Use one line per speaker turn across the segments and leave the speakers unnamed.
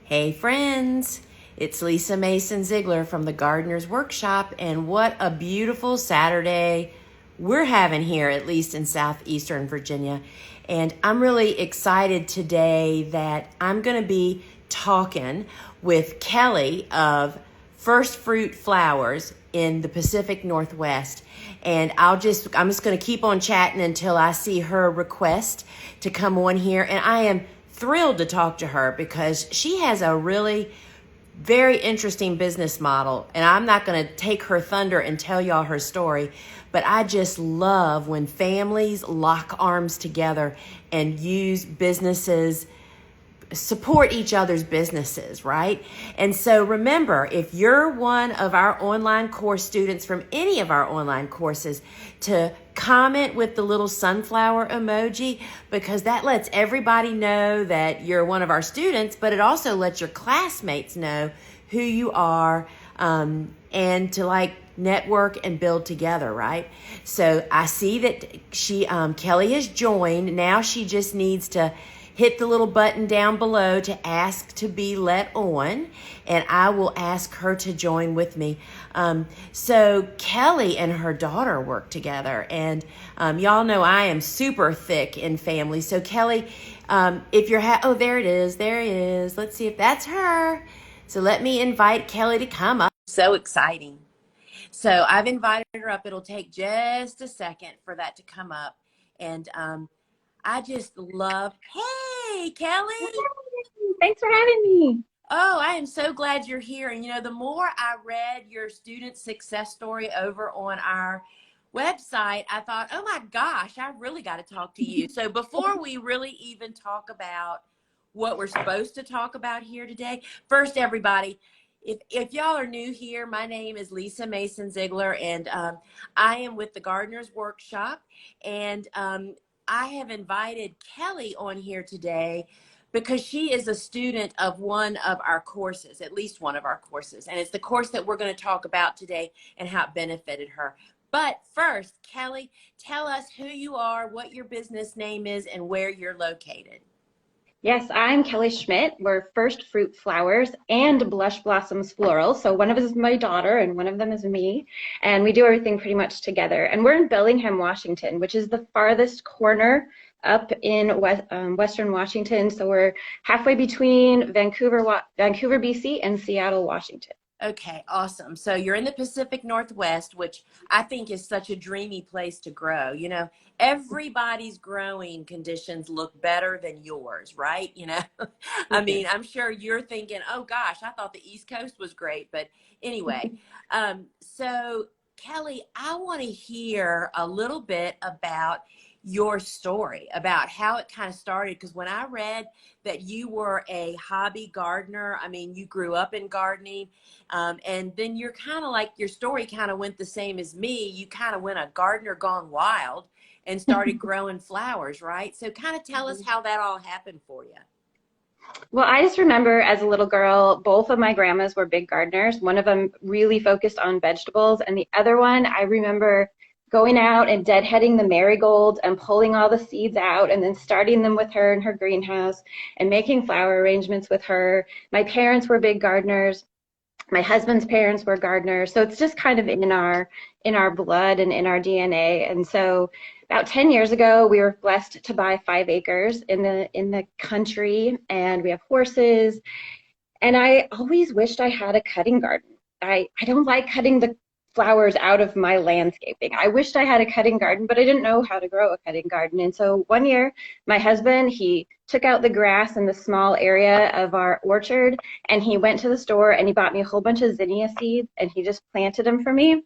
Hey friends, it's Lisa Mason Ziegler from the Gardener's Workshop, and what a beautiful Saturday we're having here, at least in southeastern Virginia. And I'm really excited today that I'm going to be talking with Kellie of First Fruit Flowers in the Pacific Northwest. And I'm just going to keep on chatting until I see her request to come on here. And I am thrilled to talk to her because she has a really very interesting business model. And I'm not going to take her thunder and tell y'all her story, but I just love when families lock arms together and use businesses, support each other's businesses, right? And so remember, if you're one of our online course students from any of our online courses, to comment with the little sunflower emoji, because that lets everybody know that you're one of our students, but it also lets your classmates know who you are, and to network and build together, right? So I see that Kellie has joined. Now she just needs to hit the little button down below to ask to be let on, and I will ask her to join with me. So Kellie and her daughter work together, and y'all know I am super thick in family. So Kellie, if you're there it is. Let's see if that's her. So let me invite Kellie to come up. So exciting. So I've invited her up. It'll take just a second for that to come up, and I just love, hey, Kellie.
Thanks for having me.
Oh, I am so glad you're here. And the more I read your student success story over on our website, I thought, oh my gosh, I really got to talk to you. So before we really even talk about what we're supposed to talk about here today, first, everybody, if y'all are new here, my name is Lisa Mason Ziegler, and I am with the Gardener's Workshop, and I have invited Kellie on here today because she is a student of one of our courses, at least one of our courses. And it's the course that we're going to talk about today and how it benefited her. But first, Kellie, tell us who you are, what your business name is, and where you're located.
Yes, I'm Kellie Schmidt. We're First Fruit Flowers and Blush Blossoms Floral. So one of us is my daughter and one of them is me. And we do everything pretty much together. And we're in Bellingham, Washington, which is the farthest corner up in Western Washington. So we're halfway between Vancouver, BC and Seattle, Washington.
Okay, awesome. So you're in the Pacific Northwest, which I think is such a dreamy place to grow. Everybody's growing conditions look better than yours, right? I mean, I'm sure you're thinking, oh gosh, I thought the East Coast was great. But anyway, so Kellie, I want to hear a little bit about your story, about how it kind of started. Because when I read that you were a hobby gardener, I mean, you grew up in gardening, and then you're kind of like, your story kind of went the same as me. You kind of went a gardener gone wild and started growing flowers, right? So kind of tell us how that all happened for you.
Well, I just remember as a little girl, both of my grandmas were big gardeners. One of them really focused on vegetables, and the other one, I remember going out and deadheading the marigolds and pulling all the seeds out and then starting them with her in her greenhouse and making flower arrangements with her. My parents were big gardeners. My husband's parents were gardeners. So it's just kind of in our blood and in our DNA. And so about 10 years ago, we were blessed to buy 5 acres in the country, and we have horses. And I always wished I had a cutting garden. I don't like cutting the flowers out of my landscaping. I wished I had a cutting garden, but I didn't know how to grow a cutting garden. And so one year, my husband, he took out the grass in the small area of our orchard, and he went to the store and he bought me a whole bunch of zinnia seeds, and he just planted them for me.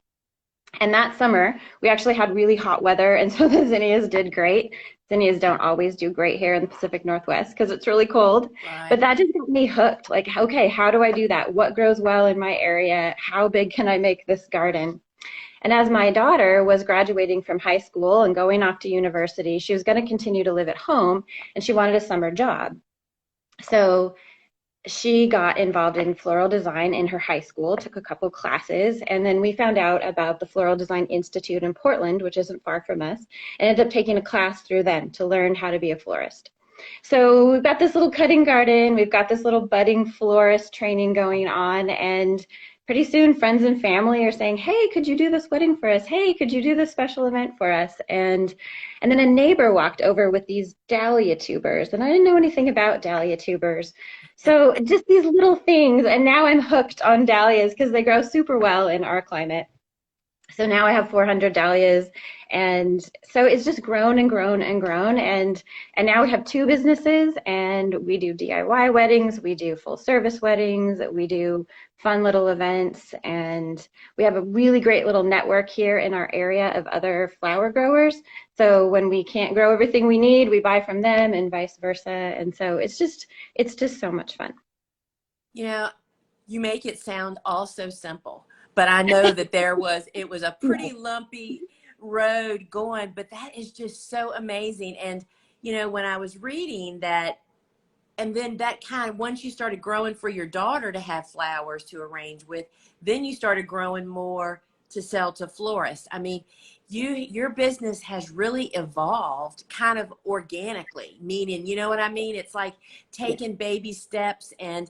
And that summer, we actually had really hot weather, and so the zinnias did great. Zinnias don't always do great here in the Pacific Northwest because it's really cold.
Right.
But that just got me hooked. Like, okay, how do I do that? What grows well in my area? How big can I make this garden? And as my daughter was graduating from high school and going off to university, she was going to continue to live at home, and she wanted a summer job. So she got involved in floral design in her high school, took a couple classes, and then we found out about the Floral Design Institute in Portland, which isn't far from us, and ended up taking a class through them to learn how to be a florist. So we've got this little cutting garden, we've got this little budding florist training going on, and pretty soon friends and family are saying, "Hey, could you do this wedding for us? Hey, could you do this special event for us?" And then a neighbor walked over with these dahlia tubers, and I didn't know anything about dahlia tubers. So just these little things, and now I'm hooked on dahlias because they grow super well in our climate. So now I have 400 dahlias, and so it's just grown and grown and grown, and now we have two businesses, and we do DIY weddings, we do full service weddings, we do fun little events, and we have a really great little network here in our area of other flower growers. So when we can't grow everything we need, we buy from them and vice versa, and so it's just so much fun.
You know, you make it sound all so simple, but I know that it was a pretty lumpy road going, but that is just so amazing. And, when I was reading that, and then that kind of, once you started growing for your daughter to have flowers to arrange with, then you started growing more to sell to florists. I mean, your business has really evolved kind of organically, meaning, you know what I mean? It's like taking baby steps, and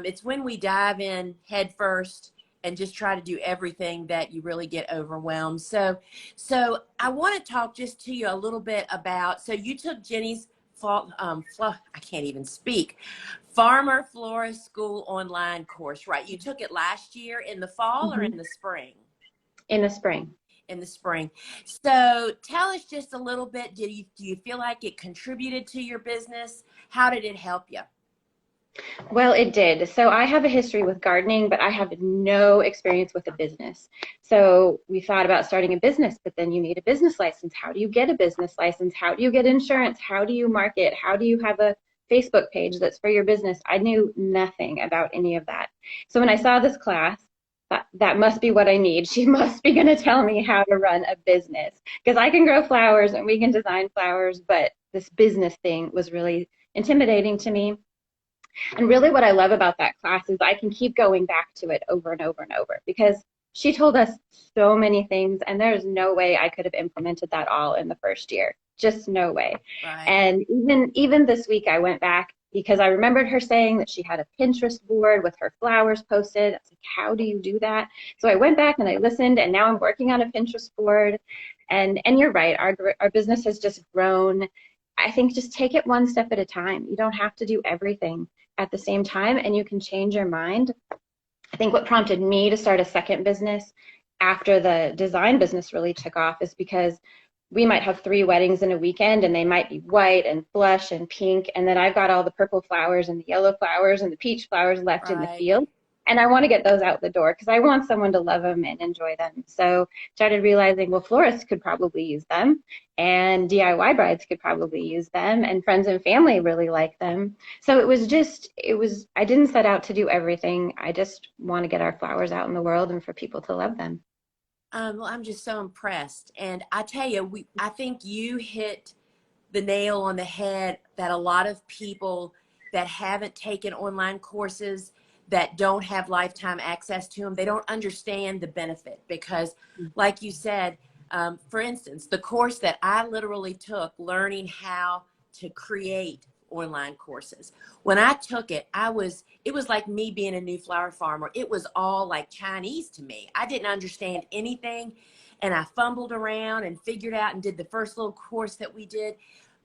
it's when we dive in head first and just try to do everything that you really get overwhelmed. So I want to talk just to you a little bit about, so you took Jenny's I can't even speak. Farmer-Florist School online course, right? You took it last year in the fall or
Mhm.
in the spring?
In the spring.
In the spring. So tell us just a little bit. Do you feel like it contributed to your business? How did it help you?
Well, it did. So I have a history with gardening, but I have no experience with a business. So we thought about starting a business, but then you need a business license. How do you get a business license? How do you get insurance? How do you market? How do you have a Facebook page that's for your business? I knew nothing about any of that. So when I saw this class, that must be what I need. She must be going to tell me how to run a business because I can grow flowers and we can design flowers, but this business thing was really intimidating to me. And really what I love about that class is I can keep going back to it over and over and over because she told us so many things and there's no way I could have implemented that all in the first year. Just no way.
Right.
And even this week I went back because I remembered her saying that she had a Pinterest board with her flowers posted. I was like, how do you do that? So I went back and I listened and now I'm working on a Pinterest board. And you're right, our business has just grown. I think just take it one step at a time. You don't have to do everything at the same time and you can change your mind. I think what prompted me to start a second business after the design business really took off is because we might have 3 weddings in a weekend and they might be white and blush and pink. And then I've got all the purple flowers and the yellow flowers and the peach flowers left in the
Right.
field. And I want to get those out the door because I want someone to love them and enjoy them. So started realizing, well, florists could probably use them and DIY brides could probably use them and friends and family really like them. So I didn't set out to do everything. I just want to get our flowers out in the world and for people to love them.
Well, I'm just so impressed. And I tell you, I think you hit the nail on the head that a lot of people that haven't taken online courses, that don't have lifetime access to them, they don't understand the benefit because, like you said, for instance, the course that I literally took, learning how to create online courses. When I took it, it was like me being a new flower farmer. It was all like Chinese to me. I didn't understand anything. And I fumbled around and figured out and did the first little course that we did.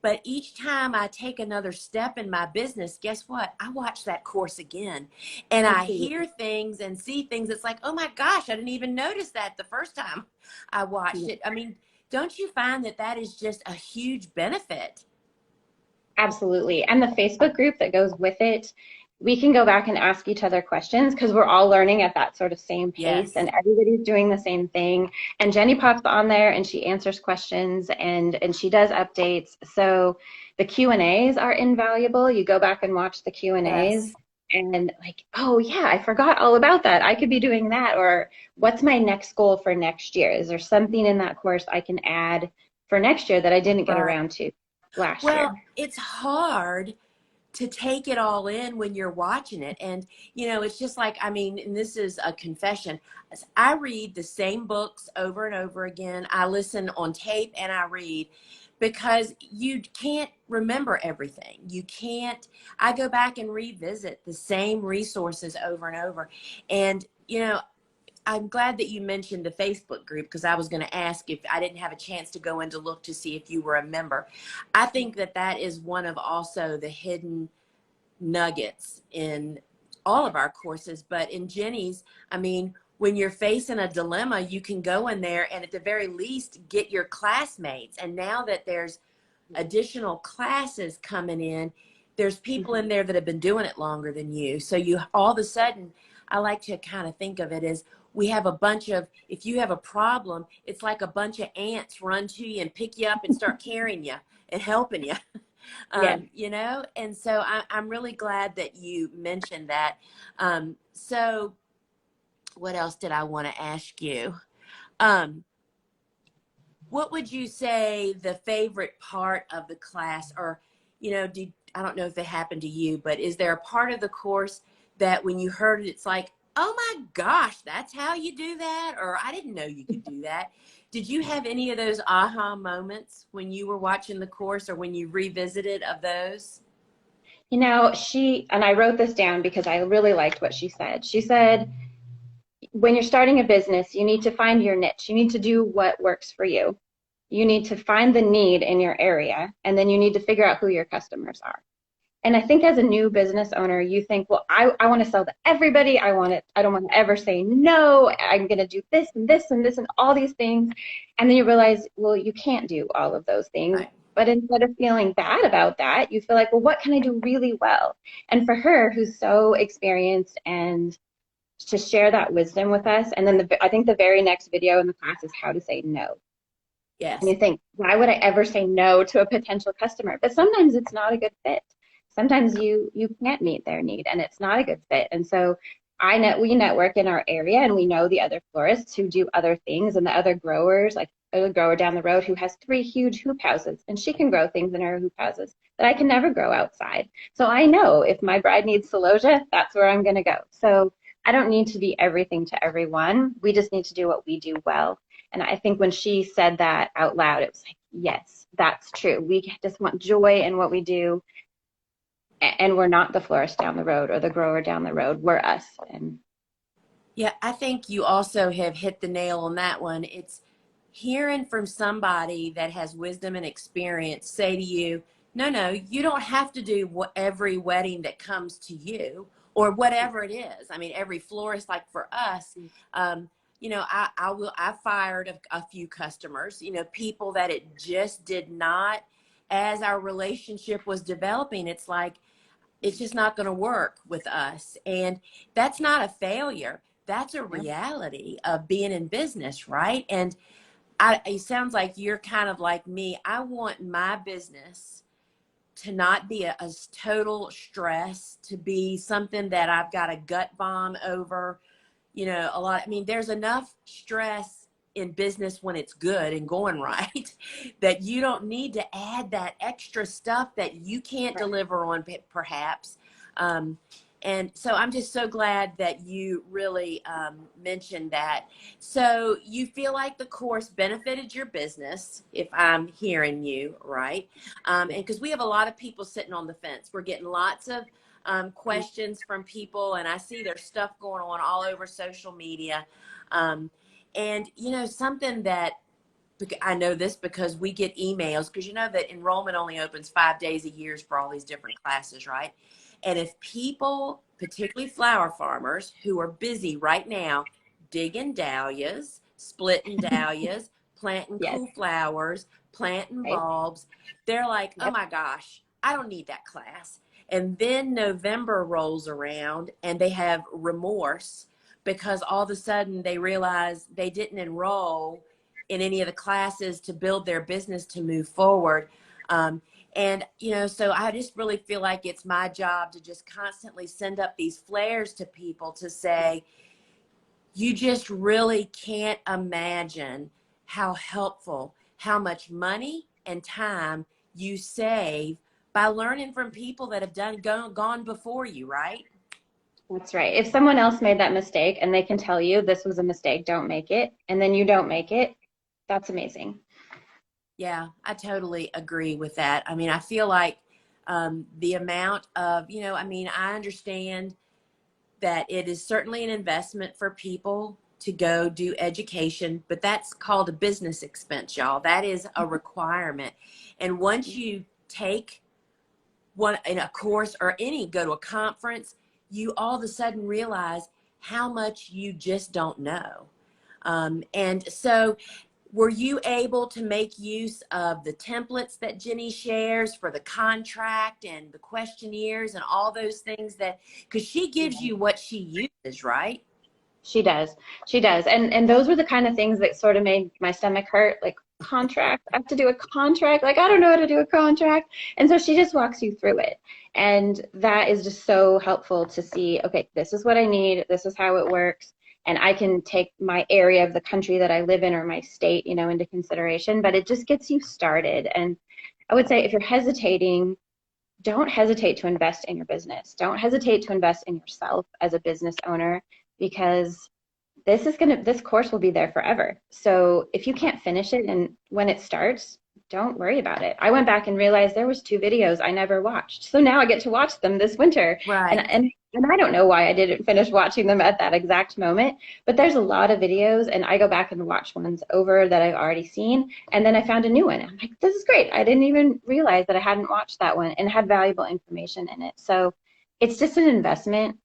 But each time I take another step in my business, guess what? I watch that course again and I hear things and see things. It's like, oh my gosh, I didn't even notice that the first time I watched it. I mean, don't you find that that is just a huge benefit?
Absolutely. And the Facebook group that goes with it, we can go back and ask each other questions because we're all learning at that sort of same pace
Yes.
and everybody's doing the same thing. And Jenny pops on there and she answers questions and she does updates. So the Q&As are invaluable. You go back and watch the Q&As
Yes.
and like, oh yeah, I forgot all about that. I could be doing that. Or what's my next goal for next year? Is there something in that course I can add for next year that I didn't get
Right.
around to last
Well,
year?
it's hard to take it all in when you're watching it. And, it's just like, I mean, and this is a confession. I read the same books over and over again. I listen on tape and I read. because you can't remember everything. You can't, I go back and revisit the same resources over and over. And, you know, I'm glad that you mentioned the Facebook group, because I was going to ask if I didn't have a chance to go in to look to see if you were a member. I think that that is one of also the hidden nuggets in all of our courses, but in Jenny's, I mean, when you're facing a dilemma, you can go in there and at the very least get your classmates. And now that there's additional classes coming in, there's people in there that have been doing it longer than you. So you all of a sudden, I like to kind of think of it as we have a bunch of, if you have a problem, it's like a bunch of ants run to you and pick you up and start carrying you and helping you.
Yes.
You know, and so I'm really glad that you mentioned that. So what else did I want to ask you? Um, what would you say the favorite part of the class, or, you know, I don't know if it happened to you, but is there a part of the course that when you heard it, it's like, oh my gosh, that's how you do that? Or I didn't know you could do that. Did you have any of those aha moments when you were watching the course or when you revisited of those?
You know, and I wrote this down because I really liked what she said. She said, when you're starting a business, you need to find your niche. You need to do what works for you. You need to find the need in your area, and then you need to figure out who your customers are. And I think as a new business owner, you think, well, I want to sell to everybody. I don't want to ever say no. I'm going to do this and this and this and all these things. And then you realize, well, you can't do all of those things.
Right.
But instead of feeling bad about that, you feel like, well, what can I do really well? And for her, who's so experienced, and to share that wisdom with us. And then I think the very next video in the class is how to say no. And
Yes.
you think, why would I ever say no to a potential customer? But sometimes it's not a good fit. Sometimes you can't meet their need and it's not a good fit. And so we network in our area, and we know the other florists who do other things, and the other growers, like a grower down the road who has 3 huge hoop houses, and she can grow things in her hoop houses that I can never grow outside. So I know if my bride needs celosia, that's where I'm going to go. So I don't need to be everything to everyone. We just need to do what we do well. And I think when she said that out loud, it was like, yes, that's true. We just want joy in what we do. And we're not the florist down the road or the grower down the road. We're us. And
Yeah, I think you also have hit the nail on that one. It's hearing from somebody that has wisdom and experience say to you, no, you don't have to do every wedding that comes to you or whatever it is. I mean, every florist, like for us, you know, I fired a few customers, you know, people that it just did not, as our relationship was developing, it's like, it's just not going to work with us. And that's not a failure. That's a reality of being in business, right? And it sounds like you're kind of like me. I want my business to not be a total stress, to be something that I've got a gut bomb over, you know, a lot. I mean, there's enough stress in business when it's good and going right that you don't need to add that extra stuff that you can't deliver on perhaps. Um, and so I'm just so glad that you really mentioned that. So you feel like the course benefited your business, if I'm hearing you right. And because we have a lot of people sitting on the fence, we're getting lots of questions from people, and I see there's stuff going on all over social media. And, you know, something that I know this because we get emails, because you know that enrollment only opens 5 days a year for all these different classes, right? And if people, particularly flower farmers who are busy right now digging dahlias, splitting dahlias, planting
yes,
cool flowers, planting
right.
bulbs, they're like, oh
Yep.
my gosh, I don't need that class. And then November rolls around and they have remorse because all of a sudden they realize they didn't enroll in any of the classes to build their business to move forward. And, you know, so I just really feel like it's my job to just constantly send up these flares to people to say, you just really can't imagine how helpful, how much money and time you save by learning from people that have gone before you, right?
That's right. If someone else made that mistake and they can tell you this was a mistake, don't make it, and then you don't make it, that's amazing.
Yeah, I totally agree with that. I mean, I feel like the amount of, I mean, I understand that it is certainly an investment for people to go do education, but that's called a business expense, y'all. That is a requirement. And once you take one in a course or any go to a conference, you all of a sudden realize how much you just don't know. And so were you able to make use of the templates that Jenny shares for the contract and the questionnaires and all those things that, because she gives you what she uses, right?
She does. She does. And those were the kind of things that sort of made my stomach hurt, like contract. I have to do a contract. Like I don't know how to do a contract. And so she just walks you through it. And that is just so helpful to see, okay, this is what I need, this is how it works. And I can take my area of the country that I live in or my state, into consideration, but it just gets you started. And I would say if you're hesitating, don't hesitate to invest in your business. Don't hesitate to invest in yourself as a business owner, because this course will be there forever. So if you can't finish it and when it starts, don't worry about it. I went back and realized there was 2 videos I never watched. So now I get to watch them this winter. And
Right.
and I don't know why I didn't finish watching them at that exact moment, but there's a lot of videos and I go back and watch ones over that I've already seen. And then I found a new one. I'm like, this is great. I didn't even realize that I hadn't watched that one and had valuable information in it. So it's just an investment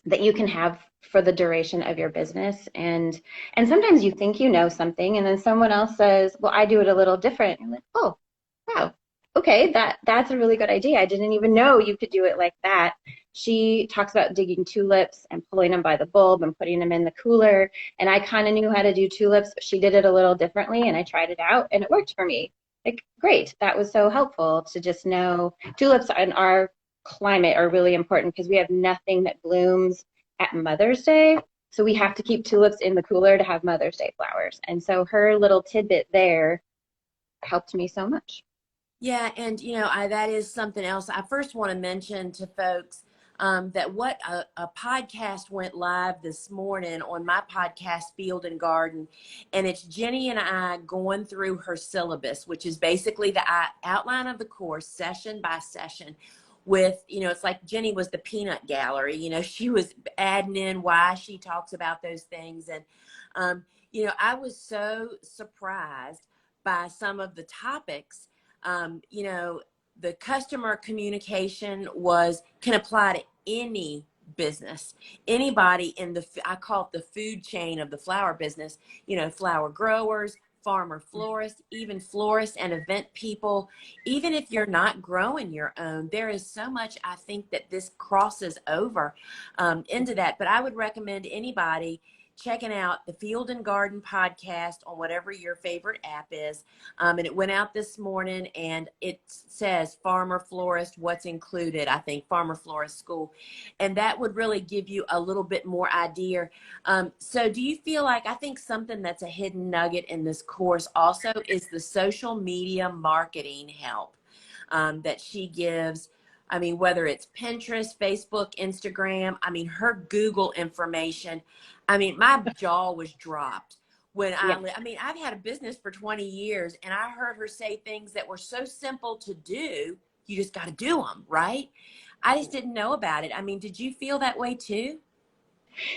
that you can have for the duration of your business. And sometimes you think you know something and then someone else says, well, I do it a little different. And you're like, oh, wow, okay, that's a really good idea. I didn't even know you could do it like that. She talks about digging tulips and pulling them by the bulb and putting them in the cooler. And I kind of knew how to do tulips, but she did it a little differently and I tried it out and it worked for me. Like, great. That was so helpful to just know tulips in our climate are really important because we have nothing that blooms at Mother's Day. So we have to keep tulips in the cooler to have Mother's Day flowers. And so her little tidbit there helped me so much.
Yeah, and that is something else. I first want to mention to folks that what a podcast went live this morning on my podcast, Field and Garden, and it's Jenny and I going through her syllabus, which is basically the outline of the course, session by session. With, it's like Jenny was the peanut gallery. She was adding in why she talks about those things, and I was so surprised by some of the topics. The customer communication can apply to any business, anybody in I call it the food chain of the flower business, flower growers, farmer florists, even florists and event people. Even if you're not growing your own, there is so much, I think, that this crosses over into that. But I would recommend anybody checking out the Field and Garden podcast on whatever your favorite app is. And it went out this morning and it says Farmer-Florist, what's included, I think, Farmer-Florist School. And that would really give you a little bit more idea. So do you feel like, I think something that's a hidden nugget in this course also is the social media marketing help that she gives. I mean, whether it's Pinterest, Facebook, Instagram, I mean, her Google information. I mean, my jaw was dropped when
Yeah.
I mean, I've had a business for 20 years and I heard her say things that were so simple to do. You just got to do them, right? I just didn't know about it. I mean, did you feel that way too?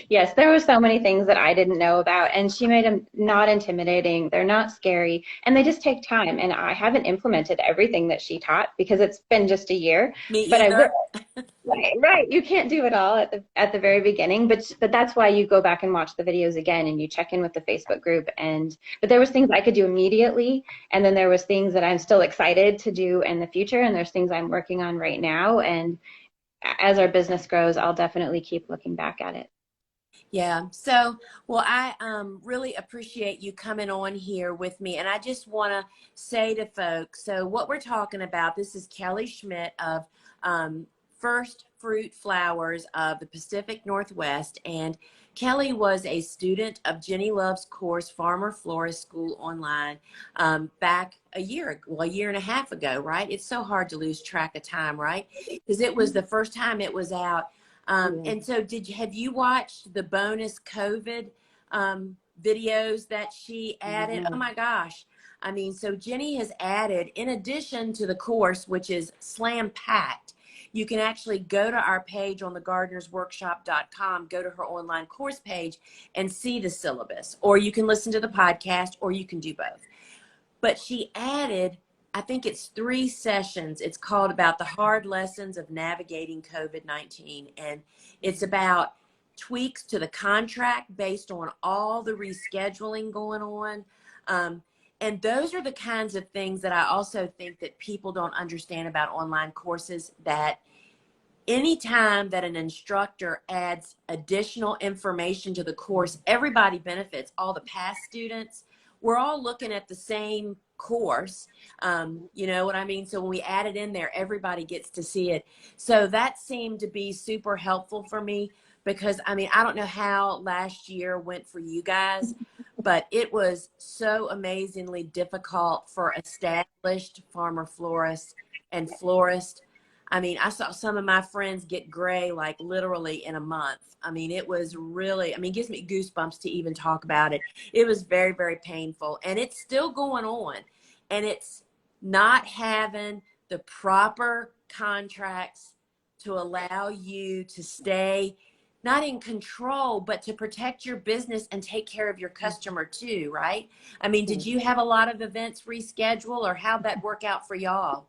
Yes, there were so many things that I didn't know about, and she made them not intimidating. They're not scary, and they just take time. And I haven't implemented everything that she taught because it's been just a year,
Me
but I will.
either.
Right, right. You can't do it all at the very beginning, but that's why you go back and watch the videos again and you check in with the Facebook group. And but there was things I could do immediately, and then there was things that I'm still excited to do in the future, and there's things I'm working on right now. And as our business grows, I'll definitely keep looking back at it.
Yeah. So, well, I really appreciate you coming on here with me. And I just want to say to folks, so what we're talking about, this is Kellie Schmidt of First Fruit Flowers of the Pacific Northwest. And Kellie was a student of Jenny Love's course, Farmer-Florist School online, back a year and a half ago, right? It's so hard to lose track of time, right? Because it was the first time it was out. And so have you watched the bonus COVID videos that she added? Oh my gosh. I mean, so Jenny has added, in addition to the course, which is slam packed, you can actually go to our page on the gardenersworkshop.com, go to her online course page and see the syllabus, or you can listen to the podcast, or you can do both. But she added, I think it's 3 sessions. It's called About the Hard Lessons of Navigating COVID-19. And it's about tweaks to the contract based on all the rescheduling going on. And those are the kinds of things that I also think that people don't understand about online courses, that anytime that an instructor adds additional information to the course, everybody benefits. All the past students, we're all looking at the same course. You know what I mean? So when we add it in there, everybody gets to see it. So that seemed to be super helpful for me, because I mean, I don't know how last year went for you guys, but it was so amazingly difficult for established farmer florists and florists. I mean, I saw some of my friends get gray, like literally in a month. I mean, it was really, I mean, it gives me goosebumps to even talk about it. It was very, very painful, and it's still going on. And it's not having the proper contracts to allow you to stay not in control, but to protect your business and take care of your customer too, right? I mean, did you have a lot of events reschedule, or how'd that work out for y'all?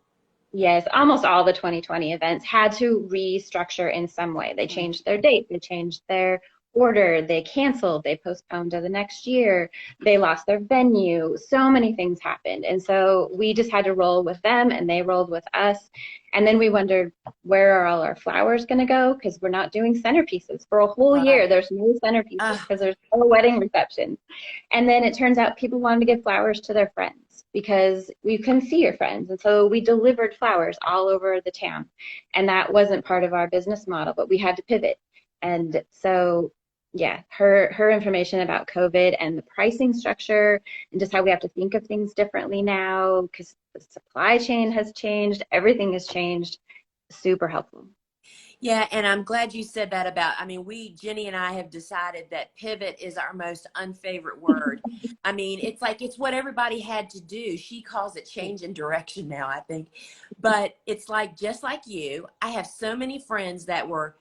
Yes, almost all the 2020 events had to restructure in some way. They changed their date, they changed their order, they canceled, they postponed to the next year, they lost their venue. So many things happened. And so we just had to roll with them, and they rolled with us. And then we wondered, where are all our flowers going to go? Because we're not doing centerpieces for a whole year. There's no centerpieces because there's no wedding receptions. And then it turns out people wanted to give flowers to their friends, because you can see your friends. And so we delivered flowers all over the town. And that wasn't part of our business model, but we had to pivot. And so, yeah, her information about COVID and the pricing structure and just how we have to think of things differently now, because the supply chain has changed, everything has changed, super helpful.
Yeah, and I'm glad you said that about, I mean, Jenny and I have decided that pivot is our most unfavorite word. I mean, it's like, it's what everybody had to do. She calls it change in direction now, I think. But it's like, just like you, I have so many friends that were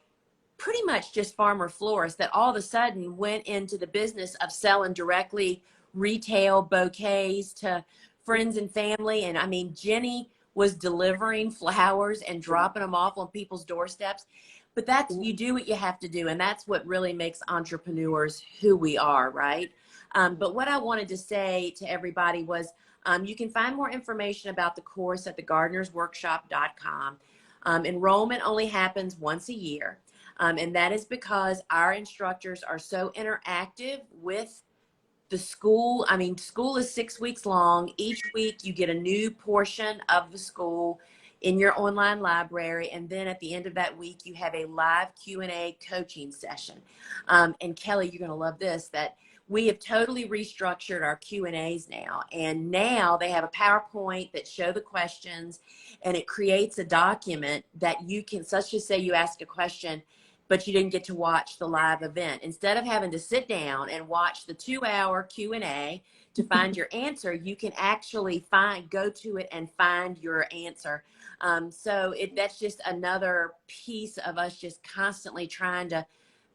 pretty much just farmer florists that all of a sudden went into the business of selling directly retail bouquets to friends and family. And I mean, Jenny was delivering flowers and dropping them off on people's doorsteps. But that's, you do what you have to do. And that's what really makes entrepreneurs who we are, right? But what I wanted to say to everybody was, you can find more information about the course at thegardenersworkshop.com. Enrollment only happens once a year. And that is because our instructors are so interactive with the school. I mean, school is 6 weeks long. Each week you get a new portion of the school in your online library. And then at the end of that week, you have a live Q&A coaching session. And Kelly, you're going to love this, that we have totally restructured our Q&As now. And now they have a PowerPoint that show the questions, and it creates a document that you can, let's just say you ask a question, but you didn't get to watch the live event. Instead of having to sit down and watch the 2-hour Q&A to find your answer, you can actually go to it and find your answer. So that's just another piece of us just constantly trying to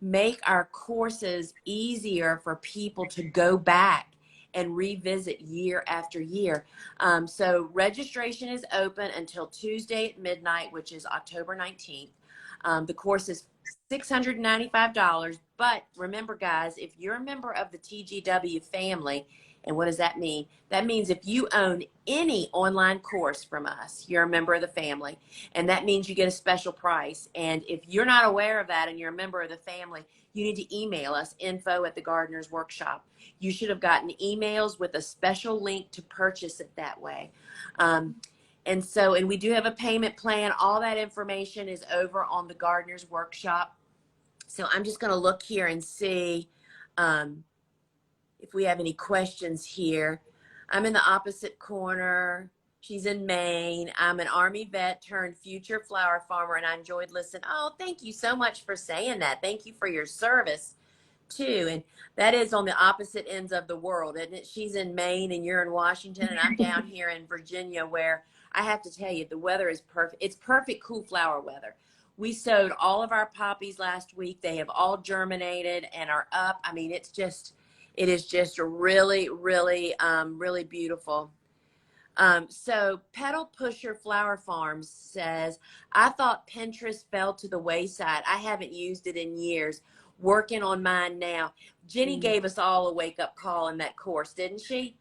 make our courses easier for people to go back and revisit year after year. So registration is open until Tuesday at midnight, which is October 19th. The course is $695. But remember, guys, if you're a member of the TGW family, and what does that mean? That means if you own any online course from us, you're a member of the family. And that means you get a special price. And if you're not aware of that and you're a member of the family, you need to email us, info@thegardenersworkshop. You should have gotten emails with a special link to purchase it that way. And we do have a payment plan. All that information is over on the Gardener's Workshop. So I'm just going to look here and see if we have any questions here. I'm in the opposite corner. She's in Maine. I'm an Army vet turned future flower farmer, and I enjoyed listening. Oh, thank you so much for saying that. Thank you for your service too. And that is on the opposite ends of the world, isn't it? She's in Maine and you're in Washington, and I'm down here in Virginia, where I have to tell you, the weather is perfect. It's perfect cool flower weather. We sowed all of our poppies last week. They have all germinated and are up. I mean, it is just really, really, really beautiful. So Petal Pusher Flower Farms says, I thought Pinterest fell to the wayside. I haven't used it in years. Working on mine now. Jenny gave us all a wake up call in that course, didn't she?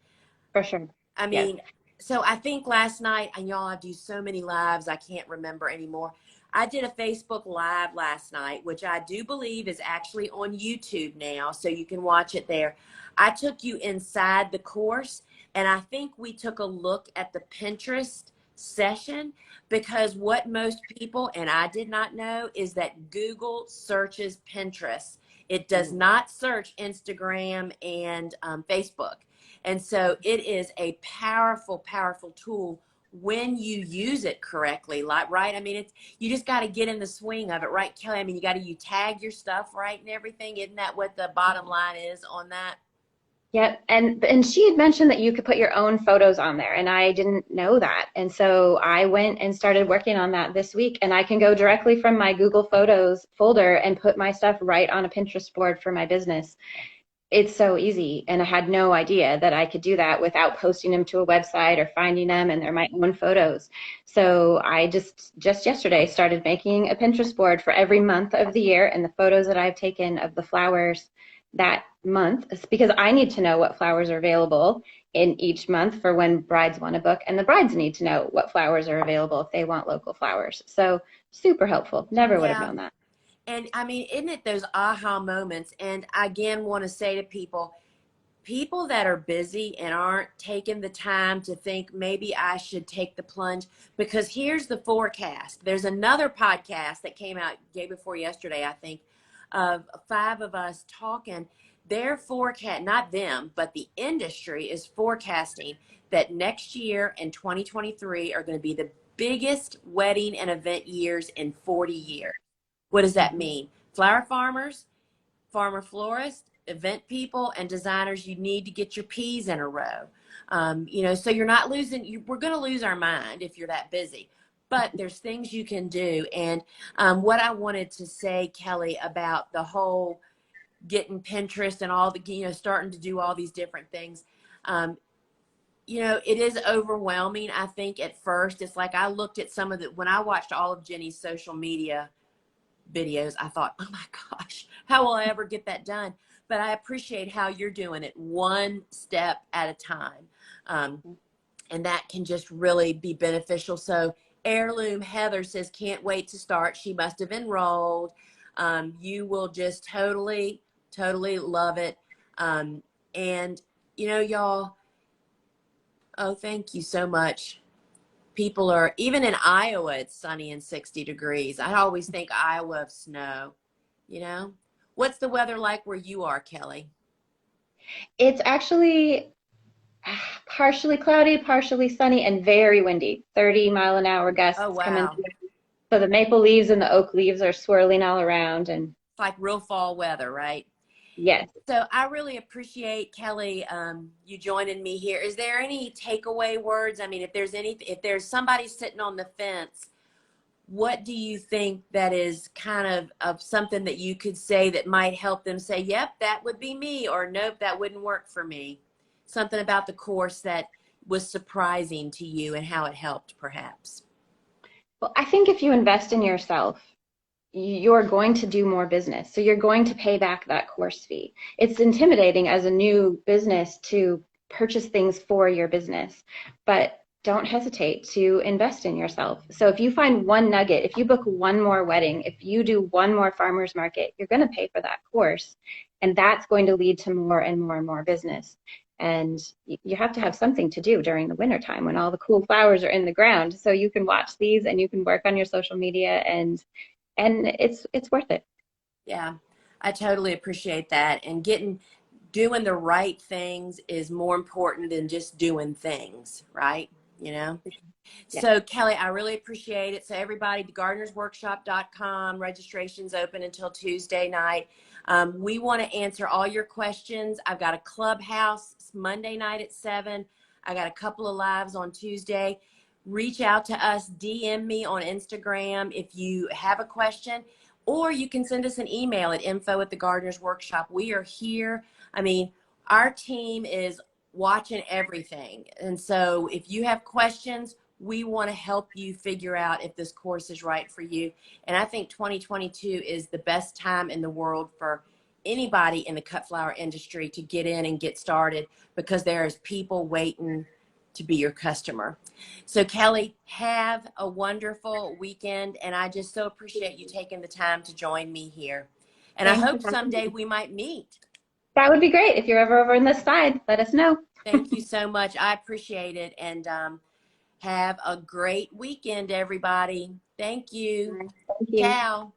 For sure.
I
Yes.
mean, so I think last night, and y'all, I do so many lives, I can't remember anymore. I did a Facebook Live last night, which I do believe is actually on YouTube now, so you can watch it there. I took you inside the course, and I think we took a look at the Pinterest session, because what most people, and I did not know, is that Google searches Pinterest. It does not search Instagram and Facebook. And so it is a powerful, powerful tool when you use it correctly, like, right? I mean, it's, you just got to get in the swing of it, right, Kelly? I mean, you tag your stuff right and everything. Isn't that what the bottom line is on that?
Yep. And she had mentioned that you could put your own photos on there, and I didn't know that. And so I went and started working on that this week, and I can go directly from my Google Photos folder and put my stuff right on a Pinterest board for my business. It's so easy, and I had no idea that I could do that without posting them to a website or finding them, and they're my own photos. So I just yesterday started making a Pinterest board for every month of the year and the photos that I've taken of the flowers that month, because I need to know what flowers are available in each month for when brides want to book, and the brides need to know what flowers are available if they want local flowers. So super helpful. Never would have
Yeah.
known that.
And I mean, isn't it those aha moments? And I again want to say to people, people that are busy and aren't taking the time to think maybe I should take the plunge, because here's the forecast. There's another podcast that came out day before yesterday, I think, of 5 of us talking. Their forecast, not them, but the industry is forecasting that next year and 2023 are going to be the biggest wedding and event years in 40 years. What does that mean? Flower farmers, farmer florists, event people, and designers, you need to get your P's in a row. So you're not losing, we're going to lose our mind if you're that busy. But there's things you can do. And what I wanted to say, Kelly, about the whole getting Pinterest and all the, starting to do all these different things, it is overwhelming, I think, at first. It's like I looked at some of when I watched all of Jenny's social media videos, I thought, oh my gosh, how will I ever get that done? But I appreciate how you're doing it one step at a time. And that can just really be beneficial. So Heirloom Heather says, can't wait to start. She must have enrolled. You will just totally, totally love it. And, y'all, oh, thank you so much. People are, even in Iowa, it's sunny and 60 degrees. I always think Iowa of snow, What's the weather like where you are, Kelly?
It's actually partially cloudy, partially sunny, and very windy. 30-mile-an-hour
Oh,
gusts coming
wow.
through. So the maple leaves and the oak leaves are swirling all around. And
It's like real fall weather, right?
yes.
So I really appreciate, Kelly, you joining me here. Is there any takeaway words? I mean, if there's somebody sitting on the fence, what do you think that is kind of something that you could say that might help them say, yep, that would be me, or nope, that wouldn't work for me? Something about the course that was surprising to you and how it helped, perhaps.
Well, I think if you invest in yourself, you're going to do more business. So you're going to pay back that course fee. It's intimidating as a new business to purchase things for your business, but don't hesitate to invest in yourself. So if you find one nugget, if you book one more wedding, if you do one more farmer's market, you're going to pay for that course. And that's going to lead to more and more and more business. And you have to have something to do during the wintertime when all the cool flowers are in the ground. So you can watch these and you can work on your social media, and it's worth it.
Yeah, I totally appreciate that. And doing the right things is more important than just doing things, right?
Yeah.
So Kelly, I really appreciate it. So everybody, thegardenersworkshop.com, registration's open until Tuesday night. We want to answer all your questions. I've got a clubhouse Monday night at 7. I got a couple of lives on Tuesday. Reach out to us, DM me on Instagram if you have a question, or you can send us an email at info@thegardenersworkshop. We are here. I mean, our team is watching everything. And so if you have questions, we want to help you figure out if this course is right for you. And I think 2022 is the best time in the world for anybody in the cut flower industry to get in and get started, because there's people waiting to be your customer. So Kelly, have a wonderful weekend, and I just so appreciate you taking the time to join me here. And I
Thanks for
hope
having
someday
me.
we might meet.
That would be great. If you're ever over on this side, let us know.
Thank you so much. I appreciate it. And have a great weekend, everybody. Thank you.
Thank you.
Ciao.